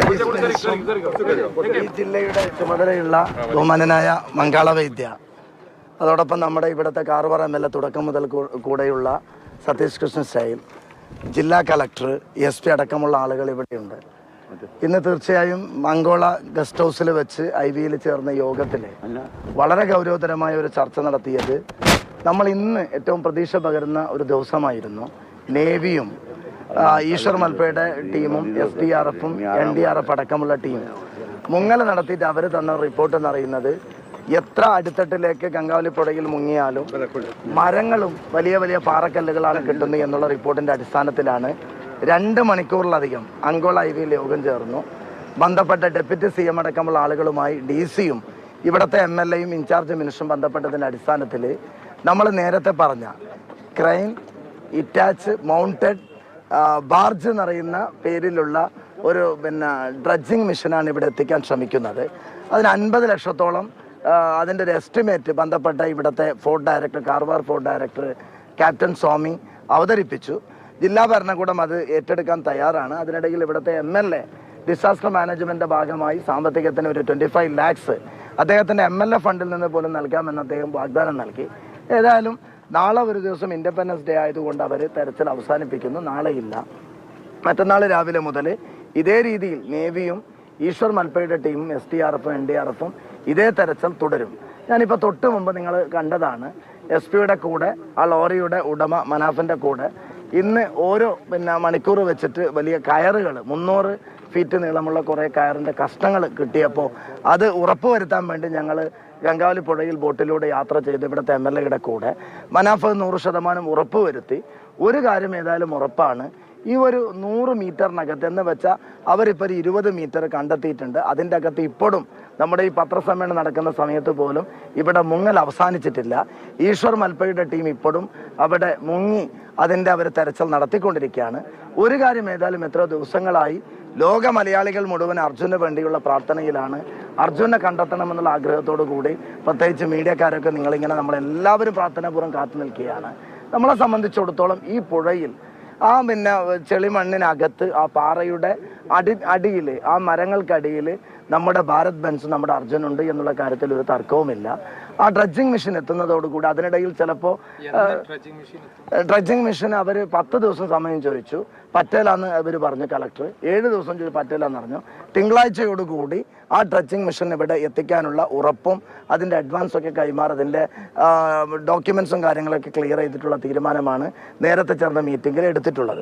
ഈ ജില്ലയുടെ ചുമതലയുള്ള ബഹുമാനനായ മംഗള വൈദ്യ, അതോടൊപ്പം നമ്മുടെ ഇവിടുത്തെ കാർവാർ MLA തുടക്കം മുതൽ കൂടെയുള്ള സതീഷ് കൃഷ്ണ സ്റ്റൈൽ, ജില്ലാ കളക്ടർ, SP അടക്കമുള്ള ആളുകൾ ഇവിടെയുണ്ട്. ഇന്ന് തീർച്ചയായും മംഗോള ഗസ്റ്റ് ഹൗസിൽ വെച്ച് IVയിൽ ചേർന്ന യോഗത്തിൽ വളരെ ഗൗരവതരമായ ഒരു ചർച്ച നടത്തിയത് നമ്മൾ ഇന്ന് ഏറ്റവും പ്രതീക്ഷ പകരുന്ന ഒരു നേവിയും ഈശ്വർ മൽപ്പയുടെ ടീമും SDRFും NDRF അടക്കമുള്ള ടീം മുങ്ങൽ നടത്തിയിട്ട് അവർ തന്ന റിപ്പോർട്ട് എന്നറിയുന്നത് എത്ര അടിത്തട്ടിലേക്ക് ഗംഗാവലിപ്പുഴയിൽ മുങ്ങിയാലും മരങ്ങളും വലിയ വലിയ പാറക്കല്ലുകളാണ് കിട്ടുന്നത് എന്നുള്ള റിപ്പോർട്ടിൻ്റെ അടിസ്ഥാനത്തിലാണ് 2 മണിക്കൂറിലധികം അങ്കോള IVയിൽ യോഗം ചേർന്നു. ബന്ധപ്പെട്ട ഡെപ്യൂട്ടി CM അടക്കമുള്ള ആളുകളുമായി DC-യും ഇവിടുത്തെ MLAയും ഇൻചാർജ് മിനിസ്റ്ററും ബന്ധപ്പെട്ടതിൻ്റെ അടിസ്ഥാനത്തിൽ നമ്മൾ നേരത്തെ പറഞ്ഞ ക്രെയിൻ, ഇറ്റാച്ച്, മൗണ്ടഡ് ബാർജ് എന്നറിയുന്ന പേരിലുള്ള ഒരു ഡ്രഡ്ജിങ് മിഷനാണ് ഇവിടെ എത്തിക്കാൻ ശ്രമിക്കുന്നത്. അതിന് 50 ലക്ഷത്തോളം അതിൻ്റെ ഒരു എസ്റ്റിമേറ്റ് ബന്ധപ്പെട്ട ഇവിടുത്തെ fort director, Karwar fort director captain Swami അവതരിപ്പിച്ചു. ജില്ലാ ഭരണകൂടം അത് ഏറ്റെടുക്കാൻ തയ്യാറാണ്. അതിനിടയിൽ ഇവിടുത്തെ MLA ഡിസാസ്റ്റർ മാനേജ്മെൻറ്റിൻ്റെ ഭാഗമായി സാമ്പത്തികത്തിന് ഒരു 25 lakhs അദ്ദേഹത്തിൻ്റെ MLA ഫണ്ടിൽ നിന്ന് പോലും നൽകാമെന്ന് അദ്ദേഹം വാഗ്ദാനം നൽകി. ഏതായാലും നാളെ ഒരു ദിവസം ഇൻഡിപെൻഡൻസ് ഡേ ആയതുകൊണ്ട് അവർ തെരച്ചിൽ അവസാനിപ്പിക്കുന്നു. നാളെ ഇല്ല, മറ്റന്നാൾ രാവിലെ മുതൽ ഇതേ രീതിയിൽ നേവിയും ഈശ്വർ മൽപ്പയുടെ ടീമും SDRFും NDRFും ഇതേ തെരച്ചിൽ തുടരും. ഞാനിപ്പോൾ തൊട്ട് മുമ്പ് നിങ്ങൾ കണ്ടതാണ് SP-യുടെ കൂടെ ആ ലോറിയുടെ ഉടമ മനാഫിൻ്റെ കൂടെ ഇന്ന് ഓരോ മണിക്കൂർ വെച്ചിട്ട് വലിയ കയറുകൾ 300 ഫീറ്റ് നീളമുള്ള കുറേ കയറിൻ്റെ കഷ്ണങ്ങൾ കിട്ടിയപ്പോൾ അത് ഉറപ്പുവരുത്താൻ വേണ്ടി ഞങ്ങൾ ഗംഗാവലി പുഴയിൽ ബോട്ടിലൂടെ യാത്ര ചെയ്ത് ഇവിടുത്തെ MLAയുടെ കൂടെ മനാഫ് 100% ഉറപ്പുവരുത്തി. ഒരു കാര്യം ഏതായാലും ഉറപ്പാണ്, ഈ ഒരു 100 മീറ്ററിനകത്ത് എന്ന് വെച്ചാൽ അവരിപ്പോൾ ഒരു 20 മീറ്റർ കണ്ടെത്തിയിട്ടുണ്ട്. അതിൻ്റെ അകത്ത് ഇപ്പോഴും നമ്മുടെ ഈ പത്രസമ്മേളനം നടക്കുന്ന സമയത്ത് പോലും ഇവിടെ മുങ്ങൽ അവസാനിച്ചിട്ടില്ല. ഈശ്വർ മൽപ്പയുടെ ടീം ഇപ്പോഴും അവിടെ മുങ്ങി അതിൻ്റെ അവർ തെരച്ചിൽ നടത്തിക്കൊണ്ടിരിക്കുകയാണ്. ഒരു കാര്യം ഏതായാലും എത്ര ദിവസങ്ങളായി ലോക മലയാളികൾ മുഴുവൻ അർജുന് വേണ്ടിയുള്ള പ്രാർത്ഥനയിലാണ്. അർജുനെ കണ്ടെത്തണമെന്നുള്ള ആഗ്രഹത്തോടു കൂടി പ്രത്യേകിച്ച് മീഡിയക്കാരൊക്കെ നിങ്ങളിങ്ങനെ നമ്മളെല്ലാവരും പ്രാർത്ഥനാപൂർവ്വം കാത്തു നിൽക്കുകയാണ്. നമ്മളെ സംബന്ധിച്ചിടത്തോളം ഈ പുഴയിൽ ആ ചെളിമണ്ണിനകത്ത് ആ പാറയുടെ അടിയിൽ ആ മരങ്ങൾക്കടിയിൽ നമ്മുടെ ഭാരത് ബെൻസ്, നമ്മുടെ അർജുനുണ്ട് എന്നുള്ള കാര്യത്തിൽ ഒരു തർക്കവുമില്ല. ആ ഡ്രഡ്ജിങ് മെഷീൻ എത്തുന്നതോടുകൂടി അതിനിടയിൽ ചിലപ്പോൾ ഡ്രഡ്ജിങ് മെഷീൻ അവർ 10 ദിവസം സമയം ചോദിച്ചു, പറ്റേലാന്ന് അവർ പറഞ്ഞു. കളക്ടർ 7 ദിവസം ചോദിച്ചു, പറ്റേലാന്ന് പറഞ്ഞു. തിങ്കളാഴ്ചയോടുകൂടി ആ ഡ്രഡ്ജിങ് മെഷീൻ ഇവിടെ എത്തിക്കാനുള്ള ഉറപ്പും അതിൻ്റെ അഡ്വാൻസൊക്കെ കൈമാറതിൻ്റെ ഡോക്യുമെൻസും കാര്യങ്ങളൊക്കെ ക്ലിയർ ചെയ്തിട്ടുള്ള തീരുമാനമാണ് നേരത്തെ ചേർന്ന മീറ്റിംഗിൽ എടുത്തിട്ടുള്ളത്.